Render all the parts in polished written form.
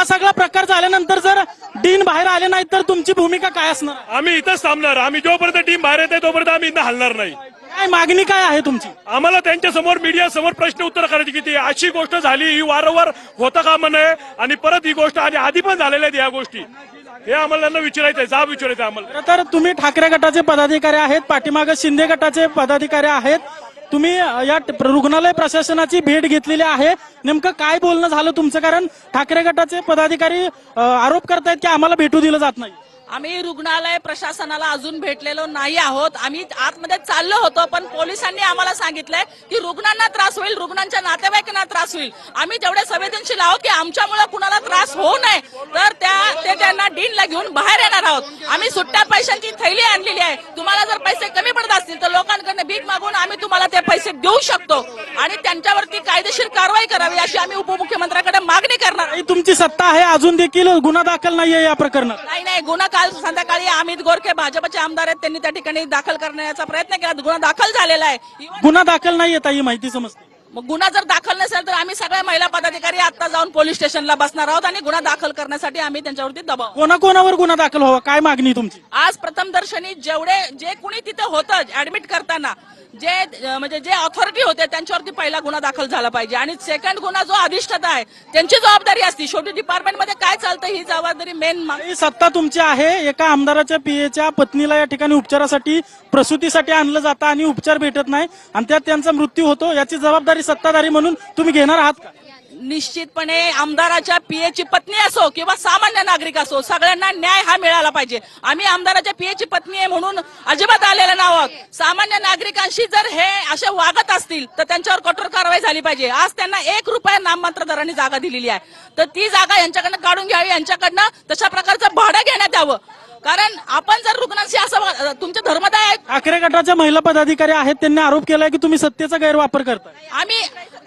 सगळा प्रकार झाल्यानंतर जर डीन बाहेर आले नाही तर तुमची भूमिका काय असणार? आम्ही इथंच थांबणार. आम्ही जोपर्यंत टीम बाहेर येते तोपर्यंत आम्ही इथं हलणार नाही. काय मागणी काय आहे तुमची? आम्हाला त्यांच्या समोर मीडिया समोर प्रश्न उत्तर करायची की ती अशी गोष्ट झाली ही वारंवार होता कामा नये आणि परत ही गोष्ट आणि आधी पण झालेल्या आहेत या गोष्टी. हे आम्हाला त्यांना विचारायचंय, जाब विचारायचं आम्हाला. खरं तर तुम्ही ठाकरे गटाचे पदाधिकारी आहेत, पाठीमागे शिंदे गटाचे पदाधिकारी आहेत. तुम्ही या रुग्णालय प्रशासनाची भेट घेतलेली आहे. नेमकं काय बोलणं झालं तुमचं? कारण ठाकरे गटाचे पदाधिकारी आरोप करतायत की आम्हाला भेटू दिलं जात नाही. आम्ही रुग्णालय प्रशासनाला अजून भेटलेलो नाही आहोत. आम्ही आतमध्ये चाललो होतो पण पोलिसांनी आम्हाला सांगितलंय की रुग्णांना त्रास होईल, रुग्णांच्या नातेवाईकांना त्रास होईल. आम्ही तेवढे संवेदनशील आहोत की आमच्यामुळे कुणाला त्रास होऊ नये तर ते त्यांना डीनला घेऊन बाहेर येणार आहोत. आम्ही सुट्ट्या पैशांची थैली आणलेली आहे. तुम्हाला जर पैसे कमी पडत असतील तर लोकांकडे भीक मागून आम्ही तुम्हाला ते पैसे देऊ शकतो आणि त्यांच्यावरती कायदेशीर कारवाई करावी अशी आम्ही उपमुख्यमंत्र्यांकडे मागणी करणार. ही तुमची सत्ता आहे, अजून देखील गुन्हा दाखल नाहीये या प्रकरणात. नाही, गुन्हा काल संध्याकाळी अमित गोरखे भाजपचे आमदार आहेत, त्यांनी त्या ठिकाणी दाखल करण्याचा प्रयत्न केला. गुन्हा दाखल झालेला आहे. गुन्हा दाखल नाही येत ही माहिती समजते. मग गुन्हा जर दाखल नसेल तर आम्ही सगळ्या महिला पदाधिकारी आता जाऊन पोलीस स्टेशनला बसणार आहोत आणि गुन्हा दाखल करण्यासाठी आम्ही त्यांच्यावरती दबाव. कोणाकोणावर गुन्हा दाखल व्हावा काय मागणी तुमची? आज प्रथमदर्शनी जे कुणी तिथे होतं ऍडमिट करताना जे ऑथॉरिटी होते त्यांच्यावरती पहिला गुन्हा दाखल झाला पाहिजे आणि सेकंड गुन्हा जो अधिष्ठाता आहे त्यांची जबाबदारी असते. शेवटी डिपार्टमेंटमध्ये काय चालतं ही जबाबदारी मेन. ही सत्ता तुमची आहे. एका आमदाराच्या पीएच्या पत्नीला या ठिकाणी उपचारासाठी प्रसूतीसाठी आणलं जातं आणि उपचार भेटत नाही आणि त्यात त्यांचा मृत्यू होतो. याची जबाबदारी सत्ताधारी म्हणून तुम्ही घेणार आहात का? निश्चितपणे आमदाराच्या पीएची पत्नी असो किंवा सामान्य नागरिक असो सगळ्यांना न्याय हा मिळाला पाहिजे. आम्ही आमदाराच्या पीएची पत्नी आहे म्हणून अजिबात आलेले नाहोत. सामान्य नागरिकांशी जर हे असे वागत असतील तर त्यांच्यावर कठोर कारवाई झाली पाहिजे. आज त्यांना ₹1 नाममात्र दराने जागा दिलेली आहे तर ती जागा यांच्याकडनं काढून घ्यावी, यांच्याकडनं तशा प्रकारचं भाडं घेण्यात यावं. कारण आपण जर रुग्णांशी असं तुमचे धर्मदाय ठाकरे गटाच्या महिला पदाधिकारी आहेत, त्यांनी आरोप केलाय की तुम्ही सत्तेचा गैरवापर करताय.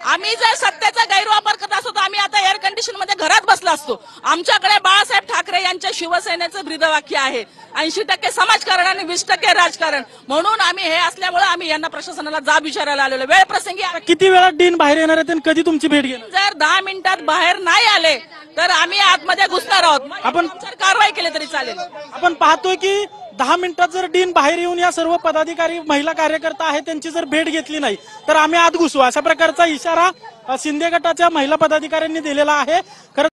आम्ही जर सत्तेचा गैरवापर करत असतो तर आम्ही आता एअर कंडिशन मध्ये घरात बसलो असतो. आमच्याकडे बाळासाहेब ठाकरे यांच्या शिवसेनेचं ब्रीदवाक्य आहे 80% समाजकारण आणि 20% राजकारण. म्हणून आम्ही हे असल्यामुळे आम्ही यांना प्रशासनाला जाब विचारायला आलेलो. वेळ प्रसंगी किती वेळात डीन बाहेर येणार आहेत आणि कधी तुमची भेट घेणार? जर 10 मिनिटात बाहेर नाही आले तर आम्ही आतमध्ये घुसणार आहोत. आपण कारवाई केली तरी चालेल. आपण पाहतोय की 10 मिनिटात जर डीन बाहेर येऊन या सर्व पदाधिकारी महिला कार्यकर्ता आहेत त्यांची जर भेट घेतली नाही तर आम्ही आत घुसू अशा प्रकारचा इशारा शिंदे गटाच्या महिला पदाधिकाऱ्यांनी दिलेला आहे. खरं